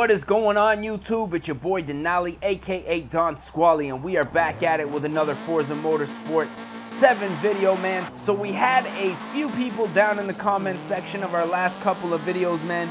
What is going on, YouTube? It's your boy Denali, aka Don Squally, and we are back at it with another Forza Motorsport 7 video, man. So we had a few people down in the comment section of our last couple of videos, man,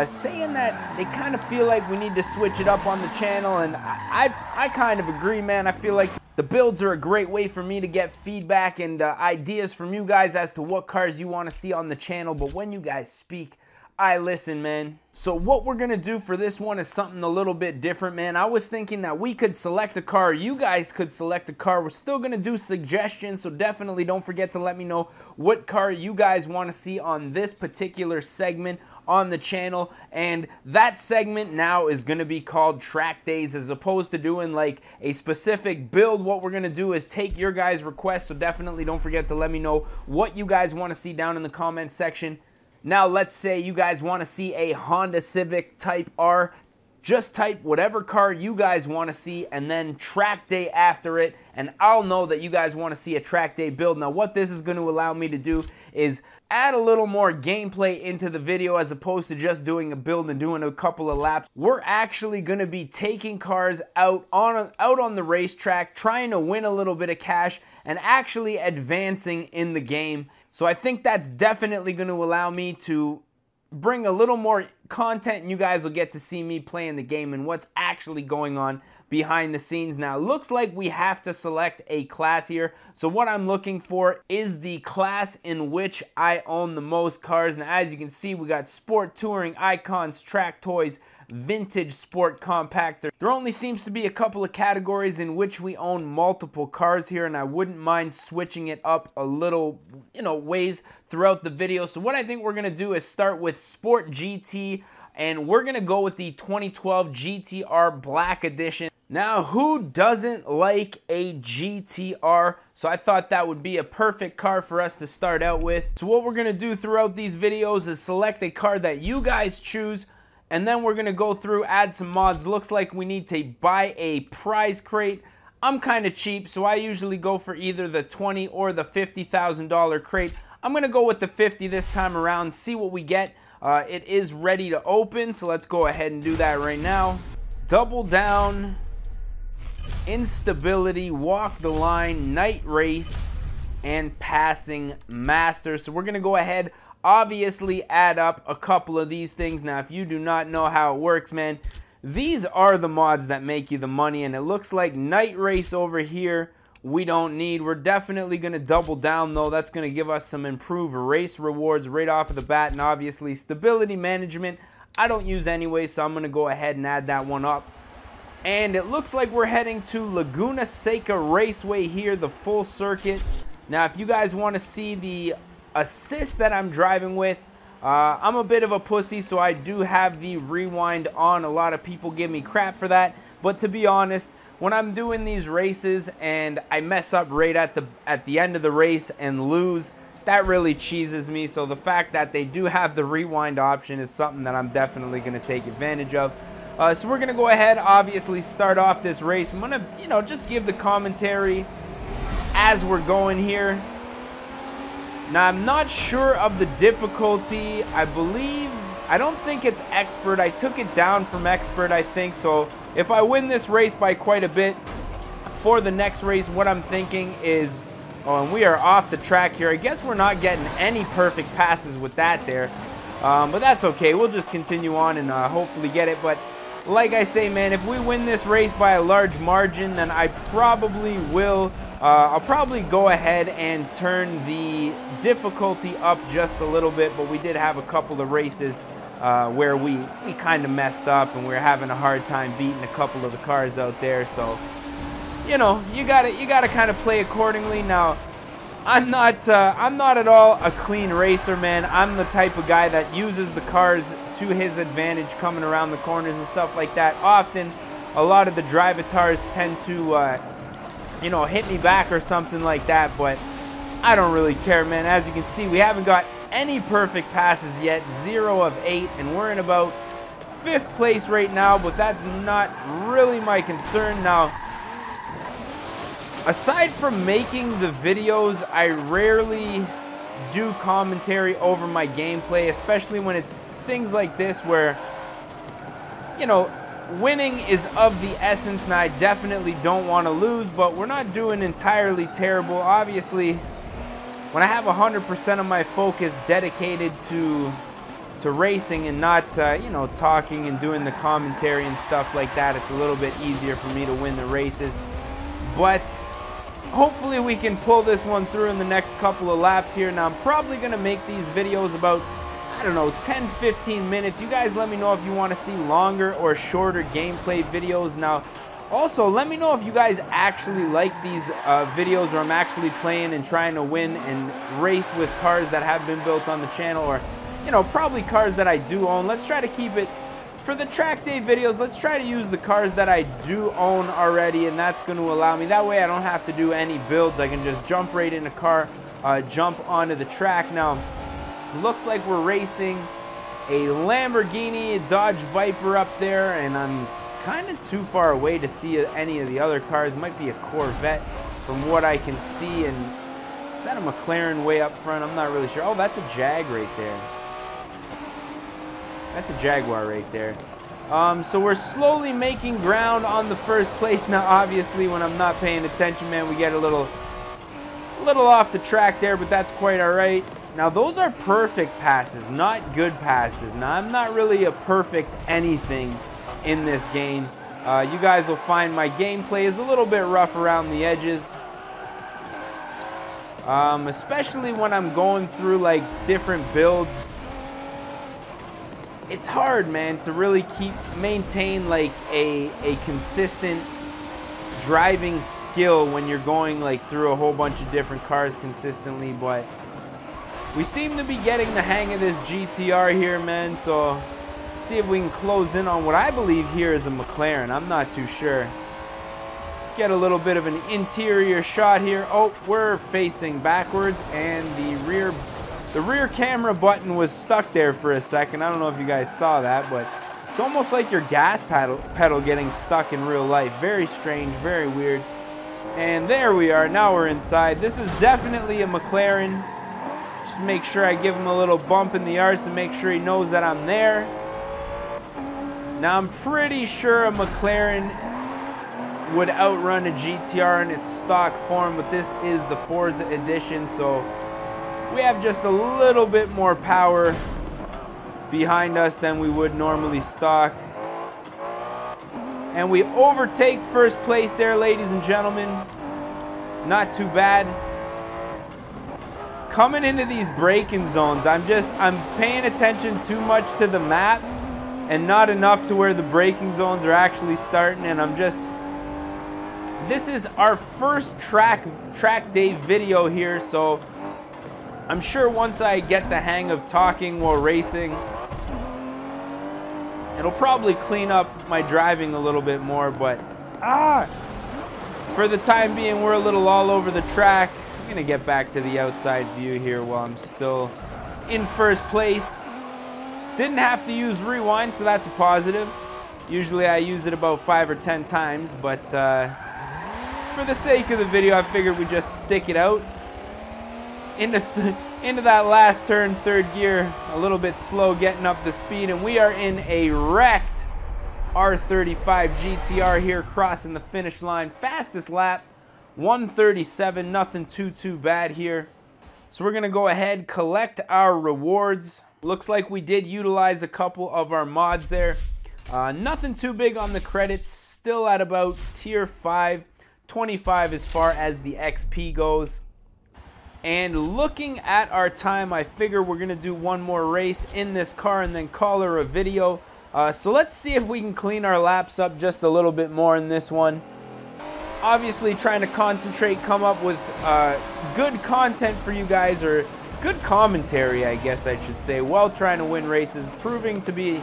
saying that they kind of feel like we need to switch it up on the channel, and I kind of agree, man. I feel like the builds are a great way for me to get feedback and ideas from you guys as to what cars you want to see on the channel, but when you guys speak, I listen, man. So what we're gonna do for this one is something a little bit different, man. I was thinking that we could select a car, you guys could select a car. We're still gonna do suggestions, so definitely don't forget to let me know what car you guys want to see on this particular segment on the channel. And that segment now is gonna be called Track Days, as opposed to doing like a specific build. What we're gonna do is take your guys' requests, so definitely don't forget to let me know what you guys want to see down in the comment section. Now, let's say you guys want to see a Honda Civic Type R. Just type whatever car you guys want to see and then track day after it, and I'll know that you guys want to see a track day build. Now, what this is going to allow me to do is add a little more gameplay into the video as opposed to just doing a build and doing a couple of laps. We're actually going to be taking cars out on the racetrack, trying to win a little bit of cash and actually advancing in the game. So I think that's definitely going to allow me to bring a little more content, and you guys will get to see me playing the game and what's actually going on behind the scenes. Now, looks like we have to select a class here. So what I'm looking for is the class in which I own the most cars. Now, as you can see, we got Sport, Touring, Icons, Track Toys, Vintage, Sport, Compactor. There only seems to be a couple of categories in which we own multiple cars here, and I wouldn't mind switching it up a little, ways throughout the video. So what I think we're gonna do is start with Sport GT, and we're gonna go with the 2012 GTR Black Edition. Now, who doesn't like a GTR? So I thought that would be a perfect car for us to start out with. So what we're gonna do throughout these videos is select a car that you guys choose, and then we're gonna go through, add some mods. Looks like we need to buy a prize crate. I'm kind of cheap, so I usually go for either the $20,000 or the $50,000 crate. I'm gonna go with the 50 this time around, see what we get. It is ready to open, so let's go ahead and do that right now. Double down, instability, walk the line, night race, and passing master. So we're gonna go ahead, obviously add up a couple of these things. Now, if you do not know how it works, man, these are the mods that make you the money, and it looks like night race over here we don't need. We're definitely going to double down, though. That's going to give us some improved race rewards right off of the bat, and obviously stability management I don't use anyway, so I'm going to go ahead and add that one up. And it looks like we're heading to Laguna Seca Raceway here, the full circuit. Now, if you guys want to see the assist that I'm driving with, I'm a bit of a pussy, so I do have the rewind on. A lot of people give me crap for that, but to be honest, when I'm doing these races and I mess up right at the end of the race and lose, that really cheeses me. So the fact that they do have the rewind option is something that I'm definitely going to take advantage of. So we're going to go ahead, obviously start off this race. I'm going to, just give the commentary as we're going here. Now, I'm not sure of the difficulty. I don't think it's expert. I took it down from expert, I think. So if I win this race by quite a bit, for the next race, what I'm thinking is, and we are off the track here. I guess we're not getting any perfect passes with that there. But that's okay. We'll just continue on and hopefully get it. But like I say, man, if we win this race by a large margin, then I probably will. I'll probably go ahead and turn the difficulty up just a little bit, but we did have a couple of races where we kind of messed up and we were having a hard time beating a couple of the cars out there. So, you gotta kind of play accordingly. Now, I'm not at all a clean racer, man. I'm the type of guy that uses the cars to his advantage coming around the corners and stuff like that. Often, a lot of the drivatars tend to hit me back or something like that, but I don't really care, man. As you can see, we haven't got any perfect passes yet, 0 of 8, and we're in about 5th place right now, but that's not really my concern. Now, aside from making the videos, I rarely do commentary over my gameplay, especially when it's things like this where you know, winning is of the essence, and I definitely don't want to lose, but we're not doing entirely terrible. Obviously, when I have 100% of my focus dedicated to racing and not, you know, talking and doing the commentary and stuff like that, it's a little bit easier for me to win the races. But hopefully we can pull this one through in the next couple of laps here. Now, I'm probably going to make these videos about, I don't know, 10-15 minutes. You guys let me know if you want to see longer or shorter gameplay videos. Now, also, let me know if you guys actually like these videos where I'm actually playing and trying to win and race with cars that have been built on the channel, or, you know, probably cars that I do own. Let's try to keep it, for the track day videos, let's try to use the cars that I do own already, and that's going to allow me, that way I don't have to do any builds. I can just jump right in a car, jump onto the track. Now, looks like we're racing a Lamborghini, a Dodge Viper up there, and I'm kind of too far away to see any of the other cars. It might be a Corvette from what I can see, and is that a McLaren way up front? I'm not really sure. Oh, that's a Jag right there. That's a Jaguar right there. So we're slowly making ground on the first place. Now, obviously, when I'm not paying attention, man, we get a little off the track there, but that's quite all right. Now, those are perfect passes, not good passes. Now, I'm not really a perfect anything in this game. You guys will find my gameplay is a little bit rough around the edges. Especially when I'm going through, like, different builds. It's hard, man, to really maintain like a consistent driving skill when you're going like through a whole bunch of different cars consistently. But we seem to be getting the hang of this GTR here, man. So let's see if we can close in on what I believe here is a McLaren. I'm not too sure. Let's get a little bit of an interior shot here. Oh, we're facing backwards, and the rear camera button was stuck there for a second. I don't know if you guys saw that, but it's almost like your gas pedal getting stuck in real life. Very strange, very weird. And there we are. Now we're inside. This is definitely a McLaren. Just make sure I give him a little bump in the arse and make sure he knows that I'm there. Now, I'm pretty sure a McLaren would outrun a GTR in its stock form, but this is the Forza edition, so we have just a little bit more power behind us than we would normally stock. And we overtake first place there, ladies and gentlemen. Not too bad. Coming into these braking zones, I'm paying attention too much to the map and not enough to where the braking zones are actually starting, and this is our first track day video here, so I'm sure once I get the hang of talking while racing, it'll probably clean up my driving a little bit more. But for the time being, we're a little all over the track. I'm gonna get back to the outside view here while I'm still in first place. Didn't have to use rewind, so that's a positive. Usually I use it about 5 or 10 times, but for the sake of the video, I figured we'd just stick it out. Into that last turn, third gear, a little bit slow getting up the speed, and we are in a wrecked R35 GTR here, crossing the finish line. Fastest lap, 137, nothing too bad here. So we're gonna go ahead, collect our rewards. Looks like we did utilize a couple of our mods there. Nothing too big on the credits, still at about tier 5, 25 as far as the XP goes. And looking at our time, I figure we're gonna do one more race in this car and then call her a video. So let's see if we can clean our laps up just a little bit more in this one. Obviously trying to concentrate, come up with good content for you guys, or good commentary, I guess I should say, while trying to win races, proving to be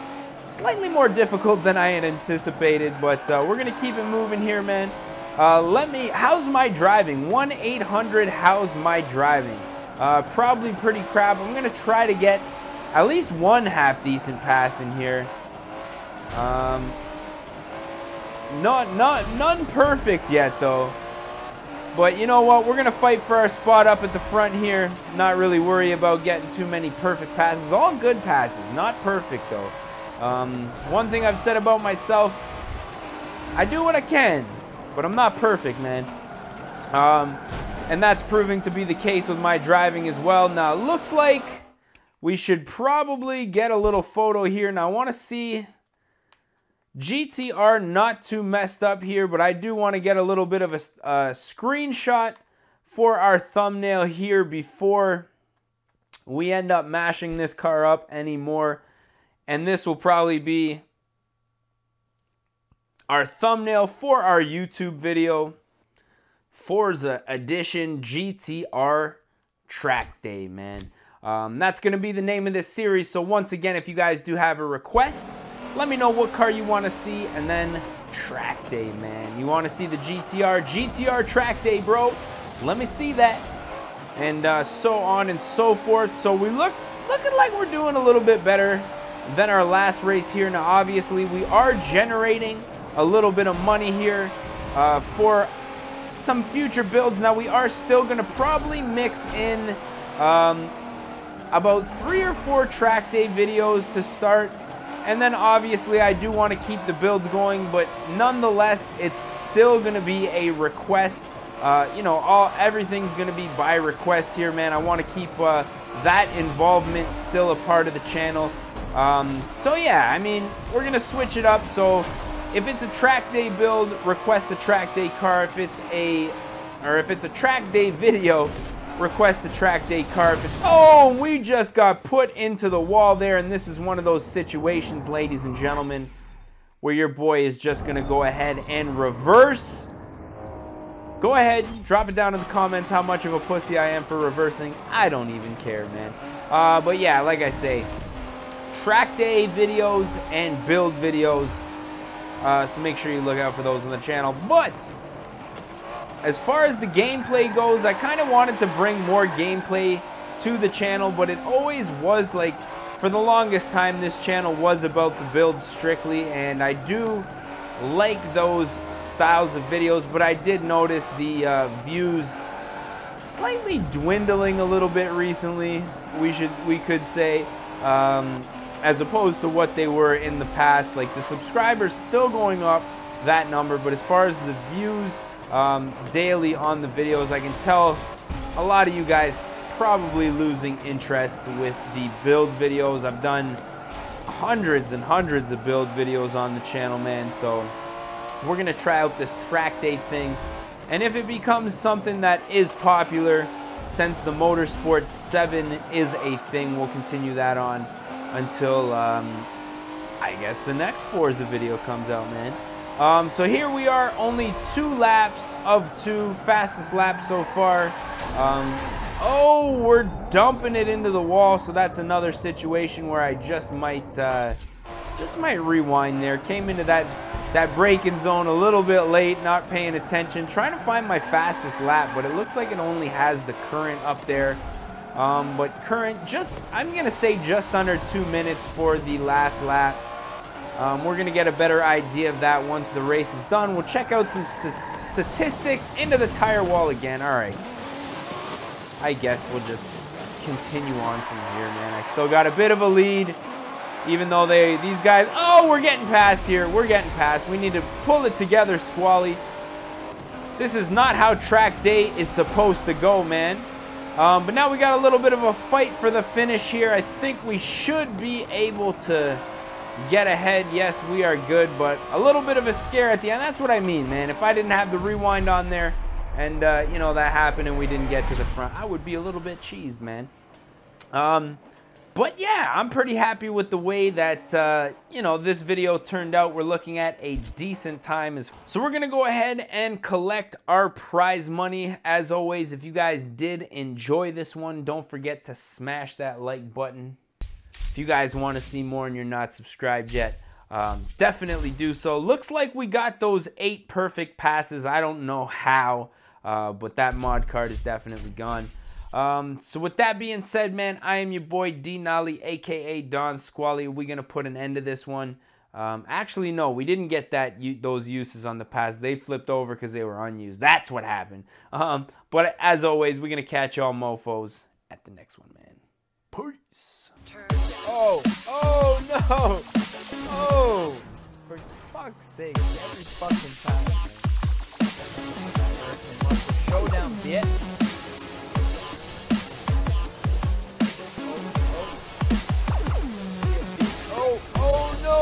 slightly more difficult than I had anticipated, but we're gonna keep it moving here, man. How's my driving? 1-800, how's my driving? Probably pretty crap. I'm gonna try to get at least one half decent pass in here. None perfect yet though. But you know what? We're gonna fight for our spot up at the front here. Not really worry about getting too many perfect passes. All good passes, not perfect though. One thing I've said about myself, I do what I can, but I'm not perfect, man. And that's proving to be the case with my driving as well. Now, it looks like we should probably get a little photo here. Now, I want to see GTR not too messed up here, but I do want to get a little bit of a screenshot for our thumbnail here before we end up mashing this car up anymore. And this will probably be our thumbnail for our YouTube video. Forza Edition GTR Track Day, man. That's going to be the name of this series. So once again, if you guys do have a request, let me know what car you want to see. And then Track Day, man. You want to see the GTR Track Day, bro? Let me see that. And so on and so forth. So we looking like we're doing a little bit better than our last race here. Now, obviously, we are generating a little bit of money here for some future builds. Now, we are still going to probably mix in about 3 or 4 track day videos to start. And then, obviously, I do want to keep the builds going. But nonetheless, it's still going to be a request. You know, everything's going to be by request here, man. I want to keep that involvement still a part of the channel. So yeah, I mean, we're gonna switch it up. So if it's a track day build, request a track day car. If it's a track day video, request a track day car. If it's, oh, we just got put into the wall there, and this is one of those situations, ladies and gentlemen, where your boy is just gonna go ahead and reverse. Go ahead, drop it down in the comments how much of a pussy I am for reversing. I don't even care, man. But yeah, like I say, track day videos and build videos, so make sure you look out for those on the channel. But as far as the gameplay goes, I kind of wanted to bring more gameplay to the channel, but it always was like, for the longest time, this channel was about the build strictly, and I do like those styles of videos, but I did notice the views slightly dwindling a little bit recently, we could say, as opposed to what they were in the past. Like, the subscribers still going up, that number, but as far as the views daily on the videos, I can tell a lot of you guys probably losing interest with the build videos. I've done hundreds and hundreds of build videos on the channel, man, so we're gonna try out this track day thing, and if it becomes something that is popular, since the Motorsport 7 is a thing, we'll continue that on until I guess the next Forza video comes out, man. So here we are, only 2 laps of 2, fastest lap so far. Oh, we're dumping it into the wall, so that's another situation where I just might rewind there. Came into that braking zone a little bit late, not paying attention, trying to find my fastest lap, but it looks like it only has the current up there. But current, I'm gonna say just under 2 minutes for the last lap. We're gonna get a better idea of that once the race is done. We'll check out some statistics into the tire wall again. All right. I guess we'll just continue on from here, man. I still got a bit of a lead, even though these guys, oh, we're getting past here. We're getting past. We need to pull it together, Squally. This is not how track day is supposed to go, man. But now we got a little bit of a fight for the finish here. I think we should be able to get ahead. Yes, we are good, but a little bit of a scare at the end. That's what I mean, man. If I didn't have the rewind on there, and, you know, that happened and we didn't get to the front, I would be a little bit cheesed, man. But, yeah, I'm pretty happy with the way that, you know, this video turned out. We're looking at a decent time. So we're going to go ahead and collect our prize money. As always, if you guys did enjoy this one, don't forget to smash that like button. If you guys want to see more and you're not subscribed yet, definitely do so. Looks like we got those 8 perfect passes. I don't know how. But that mod card is definitely gone. So with that being said, man, I am your boy D Nolly, aka Don Squally. We're gonna put an end to this one. Actually, no, we didn't get those uses on the pass. They flipped over because they were unused. That's what happened. But as always, we're gonna catch y'all mofos at the next one, man. Peace. Oh no. Oh! For fuck's sake, every fucking time. Showdown, bitch. Oh no!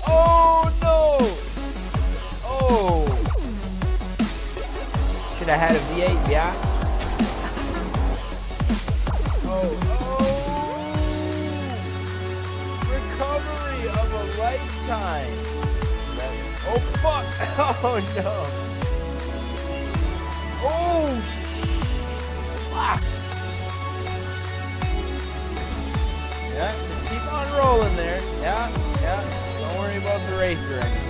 Oh no! Oh! Should have had a V8, yeah? Oh! Recovery of a lifetime! Oh fuck! Oh no! Oh! Fuck! Yeah, just keep on rolling there. Yeah. Don't worry about the race direction.